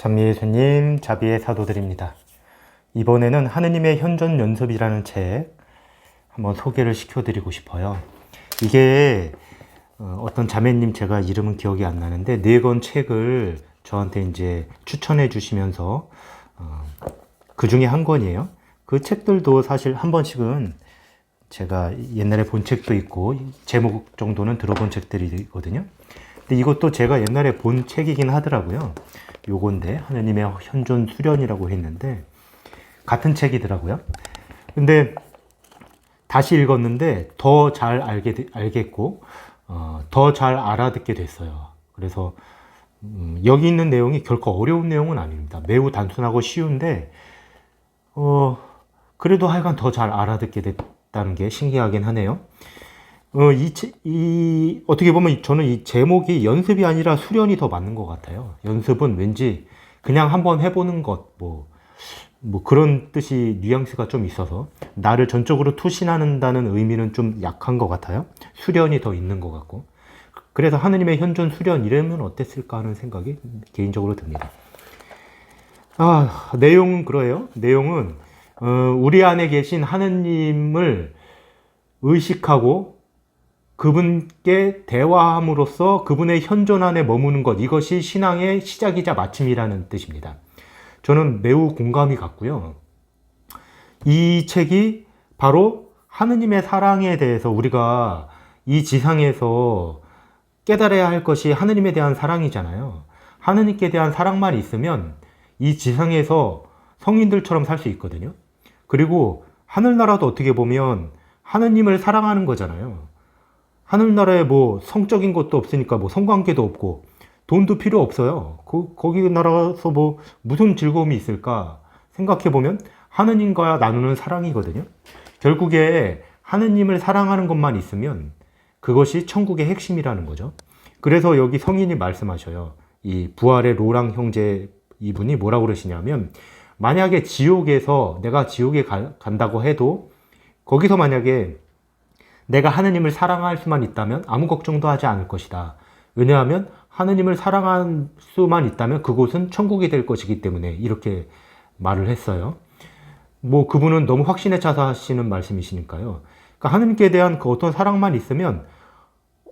전미예수님 자비의 사도들입니다. 이번에는 하느님의 현존 연습이라는 책 한번 소개를 시켜드리고 싶어요. 이게 어떤 자매님, 제가 이름은 기억이 안 나는데 4권 책을 저한테 이제 추천해 주시면서 그 중에 한 권이에요. 그 책들도 사실 한 번씩은 제가 옛날에 본 책도 있고 제목 정도는 들어본 책들이거든요. 근데 이것도 제가 옛날에 본 책이긴 하더라고요. 요건데 하느님의 현존 수련이라고 했는데 같은 책이더라고요. 근데 다시 읽었는데 더 잘 알겠고 더 잘 알아듣게 됐어요. 그래서 여기 있는 내용이 결코 어려운 내용은 아닙니다. 매우 단순하고 쉬운데 그래도 하여간 더 잘 알아듣게 됐다는 게 신기하긴 하네요. 어떻게 보면 저는 이 제목이 연습이 아니라 수련이 더 맞는 것 같아요. 연습은 왠지 그냥 한번 해보는 것, 뭐 그런 뜻이 뉘앙스가 좀 있어서 나를 전적으로 투신한다는 의미는 좀 약한 것 같아요. 수련이 더 있는 것 같고. 그래서 하느님의 현존 수련 이러면 어땠을까 하는 생각이 개인적으로 듭니다. 내용은 그래요. 내용은 우리 안에 계신 하느님을 의식하고 그분께 대화함으로써 그분의 현존 안에 머무는 것, 이것이 신앙의 시작이자 마침이라는 뜻입니다. 저는 매우 공감이 갔고요. 이 책이 바로 하느님의 사랑에 대해서 우리가 이 지상에서 깨달아야 할 것이 하느님에 대한 사랑이잖아요. 하느님께 대한 사랑만 있으면 이 지상에서 성인들처럼 살 수 있거든요. 그리고 하늘나라도 어떻게 보면 하느님을 사랑하는 거잖아요. 하늘나라에 뭐 성적인 것도 없으니까 뭐 성관계도 없고 돈도 필요 없어요. 거기 나라서 뭐 무슨 즐거움이 있을까 생각해보면 하느님과 나누는 사랑이거든요. 결국에 하느님을 사랑하는 것만 있으면 그것이 천국의 핵심이라는 거죠. 그래서 여기 성인이 말씀하셔요. 이 부활의 로랑 형제 이분이 뭐라고 그러시냐면, 만약에 지옥에서 내가 지옥에 간다고 해도 거기서 만약에 내가 하느님을 사랑할 수만 있다면 아무 걱정도 하지 않을 것이다. 왜냐하면 하느님을 사랑할 수만 있다면 그곳은 천국이 될 것이기 때문에, 이렇게 말을 했어요. 뭐 그분은 너무 확신에 차서 하시는 말씀이시니까요. 그러니까 하느님께 대한 그 어떤 사랑만 있으면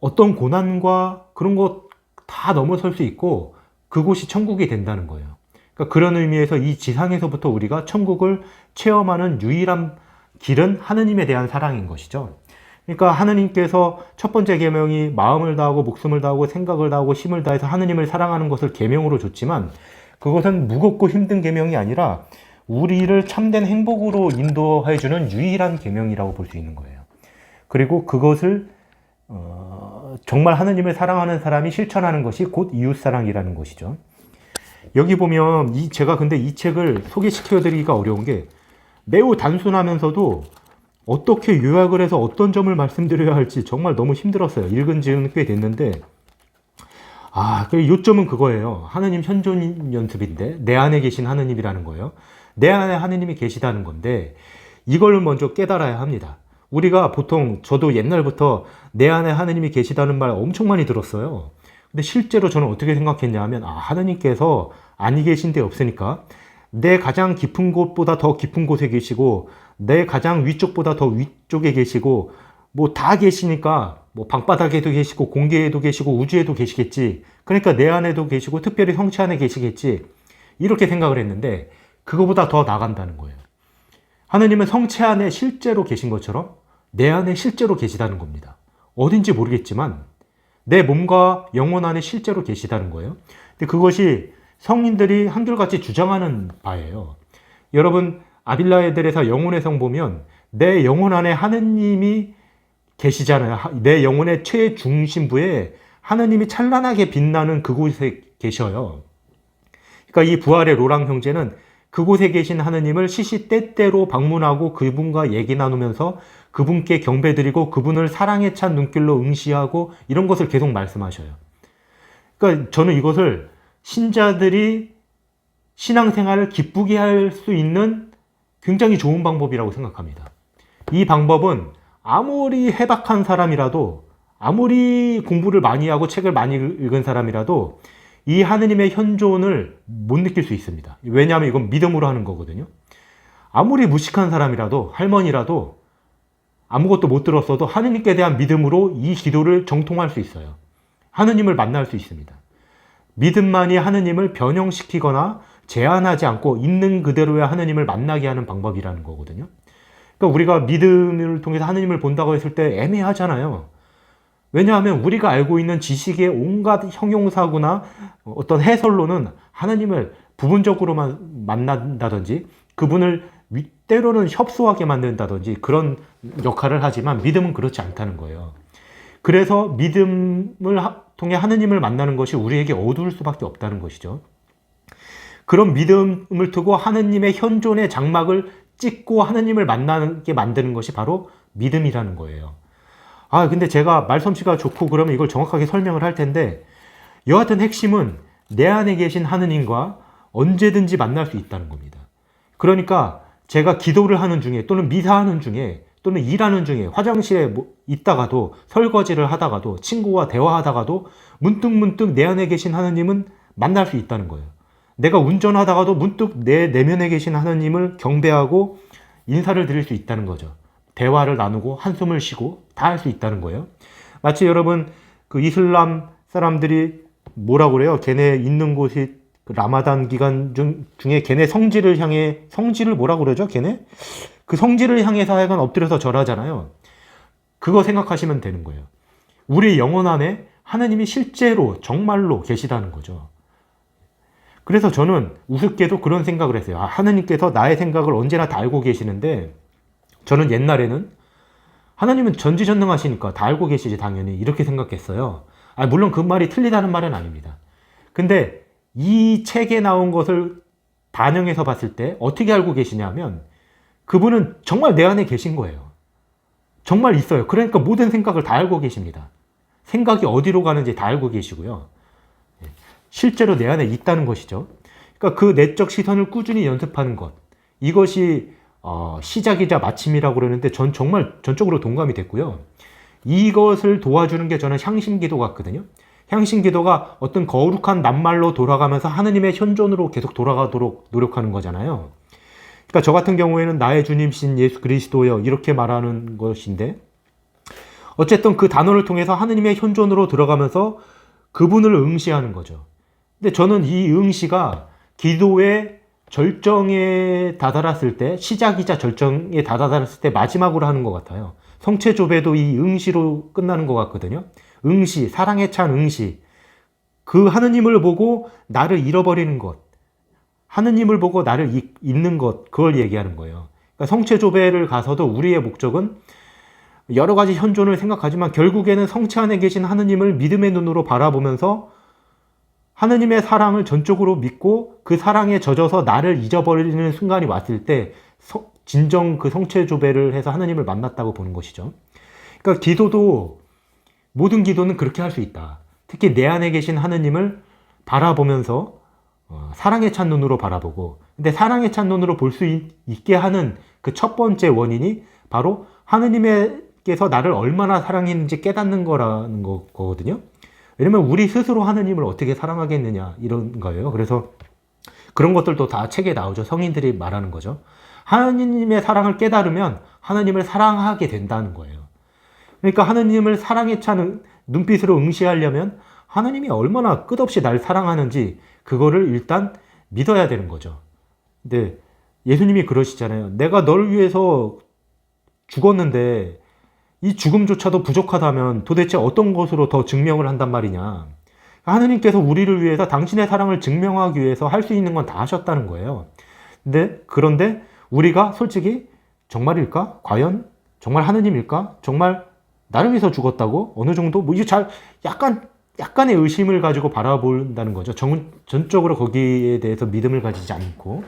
어떤 고난과 그런 것 다 넘어설 수 있고 그곳이 천국이 된다는 거예요. 그러니까 그런 의미에서 이 지상에서부터 우리가 천국을 체험하는 유일한 길은 하느님에 대한 사랑인 것이죠. 그러니까 하느님께서 첫 번째 계명이 마음을 다하고 목숨을 다하고 생각을 다하고 힘을 다해서 하느님을 사랑하는 것을 계명으로 줬지만, 그것은 무겁고 힘든 계명이 아니라 우리를 참된 행복으로 인도해주는 유일한 계명이라고 볼 수 있는 거예요. 그리고 그것을 정말 하느님을 사랑하는 사람이 실천하는 것이 곧 이웃사랑이라는 것이죠. 여기 보면 제가 근데 이 책을 소개시켜드리기가 어려운 게 매우 단순하면서도 어떻게 요약을 해서 어떤 점을 말씀드려야 할지 정말 너무 힘들었어요. 읽은 지는 꽤 됐는데, 요점은 그거예요. 하느님 현존 연습인데 내 안에 계신 하느님이라는 거예요. 내 안에 하느님이 계시다는 건데 이걸 먼저 깨달아야 합니다. 우리가 보통, 저도 옛날부터 내 안에 하느님이 계시다는 말 엄청 많이 들었어요. 근데 실제로 저는 어떻게 생각했냐 하면, 하느님께서 아니 계신 데 없으니까 내 가장 깊은 곳보다 더 깊은 곳에 계시고 내 가장 위쪽보다 더 위쪽에 계시고 뭐 다 계시니까 뭐 방바닥에도 계시고 공기에도 계시고 우주에도 계시겠지. 그러니까 내 안에도 계시고 특별히 성체 안에 계시겠지. 이렇게 생각을 했는데 그거보다 더 나간다는 거예요. 하느님은 성체 안에 실제로 계신 것처럼 내 안에 실제로 계시다는 겁니다. 어딘지 모르겠지만 내 몸과 영혼 안에 실제로 계시다는 거예요. 근데 그것이 성인들이 한결같이 주장하는 바예요. 여러분, 아빌라에 대해서 영혼의 성 보면 내 영혼 안에 하느님이 계시잖아요. 내 영혼의 최중심부에 하느님이 찬란하게 빛나는 그곳에 계셔요. 그러니까 이 부활의 로랑 형제는 그곳에 계신 하느님을 시시때때로 방문하고 그분과 얘기 나누면서 그분께 경배드리고 그분을 사랑에 찬 눈길로 응시하고 이런 것을 계속 말씀하셔요. 그러니까 저는 이것을 신자들이 신앙생활을 기쁘게 할 수 있는 굉장히 좋은 방법이라고 생각합니다. 이 방법은 아무리 해박한 사람이라도, 아무리 공부를 많이 하고 책을 많이 읽은 사람이라도 이 하느님의 현존을 못 느낄 수 있습니다. 왜냐하면 이건 믿음으로 하는 거거든요. 아무리 무식한 사람이라도, 할머니라도 아무것도 못 들었어도 하느님께 대한 믿음으로 이 기도를 정통할 수 있어요. 하느님을 만날 수 있습니다. 믿음만이 하느님을 변형시키거나 제한하지 않고 있는 그대로의 하느님을 만나게 하는 방법이라는 거거든요. 그러니까 우리가 믿음을 통해서 하느님을 본다고 했을 때 애매하잖아요. 왜냐하면 우리가 알고 있는 지식의 온갖 형용사구나 어떤 해설로는 하느님을 부분적으로만 만난다든지 그분을 때로는 협소하게 만든다든지 그런 역할을 하지만 믿음은 그렇지 않다는 거예요. 그래서 믿음을 통해 하느님을 만나는 것이 우리에게 어두울 수밖에 없다는 것이죠. 그런 믿음을 두고 하느님의 현존의 장막을 찍고 하느님을 만나게 만드는 것이 바로 믿음이라는 거예요. 근데 제가 말솜씨가 좋고 그러면 이걸 정확하게 설명을 할 텐데 여하튼 핵심은 내 안에 계신 하느님과 언제든지 만날 수 있다는 겁니다. 그러니까 제가 기도를 하는 중에 또는 미사하는 중에 또는 일하는 중에 화장실에 있다가도 설거지를 하다가도 친구와 대화하다가도 문득문득 내 안에 계신 하느님은 만날 수 있다는 거예요. 내가 운전하다가도 문득 내 내면에 계신 하느님을 경배하고 인사를 드릴 수 있다는 거죠. 대화를 나누고 한숨을 쉬고 다 할 수 있다는 거예요. 마치 여러분 그 이슬람 사람들이 뭐라고 그래요? 걔네 있는 곳이 그 라마단 기간 중에 걔네 성지를 뭐라고 그러죠? 걔네? 그 성지를 향해서 하여간 엎드려서 절하잖아요. 그거 생각하시면 되는 거예요. 우리 영혼 안에 하나님이 실제로 정말로 계시다는 거죠. 그래서 저는 우습게도 그런 생각을 했어요. 하나님께서 나의 생각을 언제나 다 알고 계시는데 저는 옛날에는 하나님은 전지전능하시니까 다 알고 계시지 당연히 이렇게 생각했어요. 물론 그 말이 틀리다는 말은 아닙니다. 근데 이 책에 나온 것을 반영해서 봤을 때 어떻게 알고 계시냐면 그분은 정말 내 안에 계신 거예요. 정말 있어요. 그러니까 모든 생각을 다 알고 계십니다. 생각이 어디로 가는지 다 알고 계시고요. 실제로 내 안에 있다는 것이죠. 그러니까 그 내적 시선을 꾸준히 연습하는 것. 이것이 시작이자 마침이라고 그러는데 전 정말 전적으로 동감이 됐고요. 이것을 도와주는 게 저는 향신기도 같거든요. 향신기도가 어떤 거룩한 낱말로 돌아가면서 하느님의 현존으로 계속 돌아가도록 노력하는 거잖아요. 그러니까 저 같은 경우에는 나의 주님신 예수 그리스도여 이렇게 말하는 것인데 어쨌든 그 단어를 통해서 하느님의 현존으로 들어가면서 그분을 응시하는 거죠. 근데 저는 이 응시가 기도의 절정에 다다랐을 때, 시작이자 절정에 다다랐을 때 마지막으로 하는 것 같아요. 성체조배도 이 응시로 끝나는 것 같거든요. 응시, 사랑에 찬 응시. 그 하느님을 보고 나를 잃어버리는 것. 하느님을 보고 나를 잊는 것. 그걸 얘기하는 거예요. 그러니까 성체조배를 가서도 우리의 목적은 여러 가지 현존을 생각하지만 결국에는 성체 안에 계신 하느님을 믿음의 눈으로 바라보면서 하느님의 사랑을 전적으로 믿고 그 사랑에 젖어서 나를 잊어버리는 순간이 왔을 때 진정 그 성체조배를 해서 하느님을 만났다고 보는 것이죠. 그러니까 기도도 모든 기도는 그렇게 할 수 있다. 특히 내 안에 계신 하느님을 바라보면서 사랑에 찬 눈으로 바라보고 근데 사랑에 찬 눈으로 볼 수 있게 하는 그 첫 번째 원인이 바로 하느님께서 나를 얼마나 사랑했는지 깨닫는 거라는 거거든요. 왜냐면 우리 스스로 하느님을 어떻게 사랑하겠느냐 이런 거예요. 그래서 그런 것들도 다 책에 나오죠. 성인들이 말하는 거죠. 하느님의 사랑을 깨달으면 하느님을 사랑하게 된다는 거예요. 그러니까 하느님을 사랑에 찬 눈빛으로 응시하려면 하느님이 얼마나 끝없이 날 사랑하는지 그거를 일단 믿어야 되는 거죠. 근데 예수님이 그러시잖아요. 내가 널 위해서 죽었는데 이 죽음조차도 부족하다면 도대체 어떤 것으로 더 증명을 한단 말이냐. 하느님께서 우리를 위해서 당신의 사랑을 증명하기 위해서 할 수 있는 건 다 하셨다는 거예요. 그런데 우리가 솔직히 정말일까? 과연 정말 하느님일까? 정말 나를 위해서 죽었다고? 어느 정도? 이게 약간의 의심을 가지고 바라본다는 거죠. 전적으로 거기에 대해서 믿음을 가지지 않고.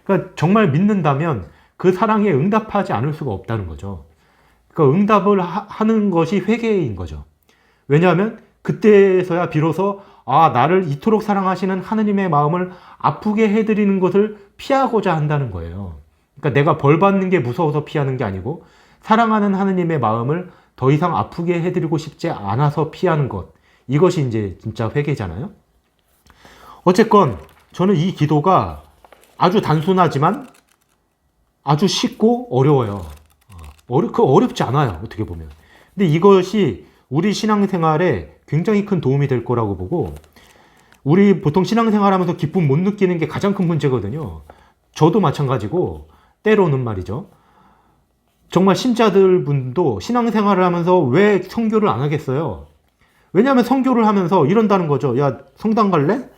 그러니까 정말 믿는다면 그 사랑에 응답하지 않을 수가 없다는 거죠. 그러니까 응답을 하는 것이 회개인 거죠. 왜냐하면 그때서야 비로소 나를 이토록 사랑하시는 하느님의 마음을 아프게 해드리는 것을 피하고자 한다는 거예요. 그러니까 내가 벌 받는 게 무서워서 피하는 게 아니고 사랑하는 하느님의 마음을 더 이상 아프게 해드리고 싶지 않아서 피하는 것. 이것이 이제 진짜 회개잖아요. 어쨌건 저는 이 기도가 아주 단순하지만 아주 쉽고 어려워요. 어렵지 않아요. 어떻게 보면. 근데 이것이 우리 신앙생활에 굉장히 큰 도움이 될 거라고 보고, 우리 보통 신앙생활하면서 기쁨 못 느끼는 게 가장 큰 문제거든요. 저도 마찬가지고, 때로는 말이죠. 정말 신자들 분도 신앙생활을 하면서 왜 선교를 안 하겠어요? 왜냐하면 선교를 하면서 이런다는 거죠. 야, 성당 갈래?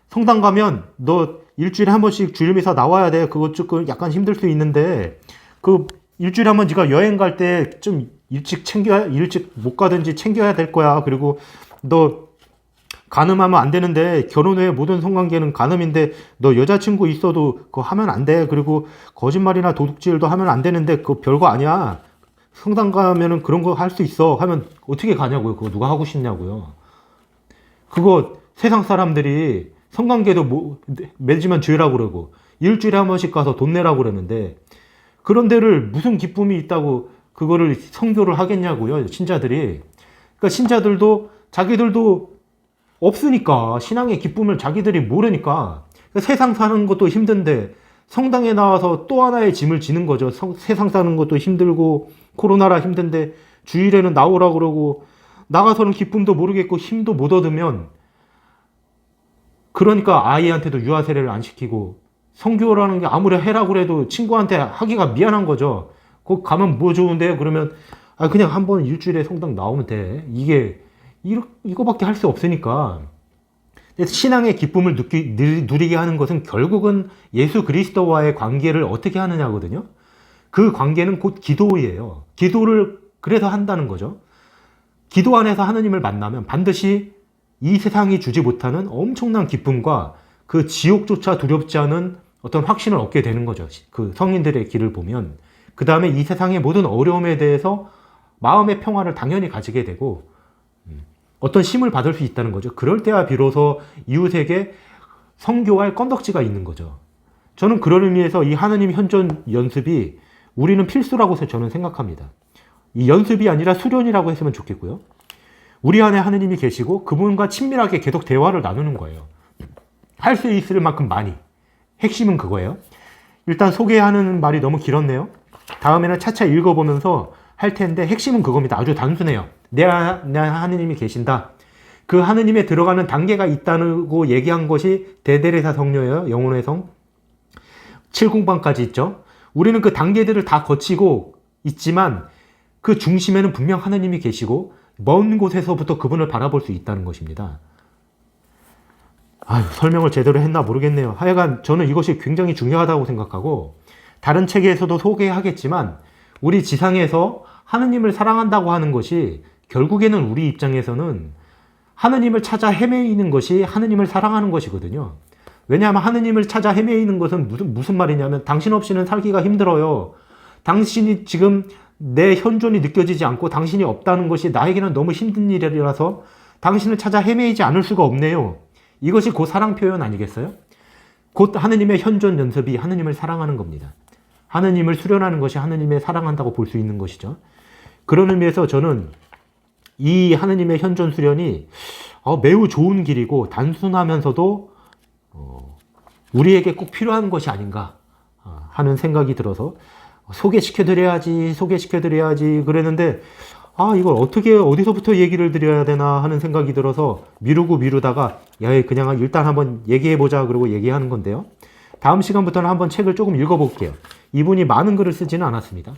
성당 가면 너 일주일에 한 번씩 주일미사 나와야 돼. 그거 조금 약간 힘들 수 있는데, 그 일주일에 한 번 네가 여행 갈 때 좀 일찍 못 가든지 챙겨야 될 거야. 그리고 너 간음하면 안 되는데, 결혼 후에 모든 성관계는 간음인데 너 여자친구 있어도 그거 하면 안 돼. 그리고 거짓말이나 도둑질도 하면 안 되는데 그거 별거 아니야. 성당 가면은 그런 거 할 수 있어. 하면 어떻게 가냐고요. 그거 누가 하고 싶냐고요. 그거 세상 사람들이 성관계도 맺으면 죄라고 그러고 일주일에 한 번씩 가서 돈 내라고 그러는데, 그런 데를 무슨 기쁨이 있다고 그거를 선교를 하겠냐고요. 신자들이. 그러니까 신자들도 자기들도 없으니까, 신앙의 기쁨을 자기들이 모르니까, 그러니까 세상 사는 것도 힘든데 성당에 나와서 또 하나의 짐을 지는 거죠. 세상 사는 것도 힘들고 코로나라 힘든데 주일에는 나오라고 그러고, 나가서는 기쁨도 모르겠고 힘도 못 얻으면, 그러니까 아이한테도 유아 세례를 안 시키고, 성교라는 게 아무리 해라고 해도 친구한테 하기가 미안한 거죠. 거기 가면 뭐 좋은데? 그러면 그냥 한번 일주일에 성당 나오면 돼. 이거밖에 할 수 없으니까. 신앙의 기쁨을 누리게 하는 것은 결국은 예수 그리스도와의 관계를 어떻게 하느냐거든요. 그 관계는 곧 기도예요. 기도를 그래서 한다는 거죠. 기도 안에서 하느님을 만나면 반드시 이 세상이 주지 못하는 엄청난 기쁨과 그 지옥조차 두렵지 않은 어떤 확신을 얻게 되는 거죠. 그 성인들의 길을 보면. 그 다음에 이 세상의 모든 어려움에 대해서 마음의 평화를 당연히 가지게 되고, 어떤 힘을 받을 수 있다는 거죠. 그럴 때야 비로소 이웃에게 선교할 건덕지가 있는 거죠. 저는 그런 의미에서 이 하느님 현존 연습이 우리는 필수라고 저는 생각합니다. 이 연습이 아니라 수련이라고 했으면 좋겠고요. 우리 안에 하느님이 계시고 그분과 친밀하게 계속 대화를 나누는 거예요. 할 수 있을 만큼 많이. 핵심은 그거예요. 일단 소개하는 말이 너무 길었네요. 다음에는 차차 읽어보면서 할 텐데, 핵심은 그겁니다. 아주 단순해요. 내 하느님이 계신다. 그 하느님에 들어가는 단계가 있다고 얘기한 것이 대데레사 성녀예요. 영혼의 성. 7공방까지 있죠. 우리는 그 단계들을 다 거치고 있지만 그 중심에는 분명 하느님이 계시고 먼 곳에서부터 그분을 바라볼 수 있다는 것입니다. 설명을 제대로 했나 모르겠네요. 하여간 저는 이것이 굉장히 중요하다고 생각하고, 다른 책에서도 소개하겠지만 우리 지상에서 하느님을 사랑한다고 하는 것이 결국에는 우리 입장에서는 하느님을 찾아 헤매이는 것이 하느님을 사랑하는 것이거든요. 왜냐하면 하느님을 찾아 헤매이는 것은 무슨 말이냐면, 당신 없이는 살기가 힘들어요. 당신이 지금 내 현존이 느껴지지 않고 당신이 없다는 것이 나에게는 너무 힘든 일이라서 당신을 찾아 헤매이지 않을 수가 없네요. 이것이 곧 사랑 표현 아니겠어요? 곧 하느님의 현존 연습이 하느님을 사랑하는 겁니다. 하느님을 수련하는 것이 하느님의 사랑한다고 볼 수 있는 것이죠. 그런 의미에서 저는 이 하느님의 현존 수련이 매우 좋은 길이고 단순하면서도 우리에게 꼭 필요한 것이 아닌가 하는 생각이 들어서 소개시켜드려야지 그랬는데, 이걸 어디서부터 얘기를 드려야 되나 하는 생각이 들어서 미루다가 그냥 일단 한번 얘기해보자 그러고 얘기하는 건데요. 다음 시간부터는 한번 책을 조금 읽어볼게요. 이분이 많은 글을 쓰지는 않았습니다.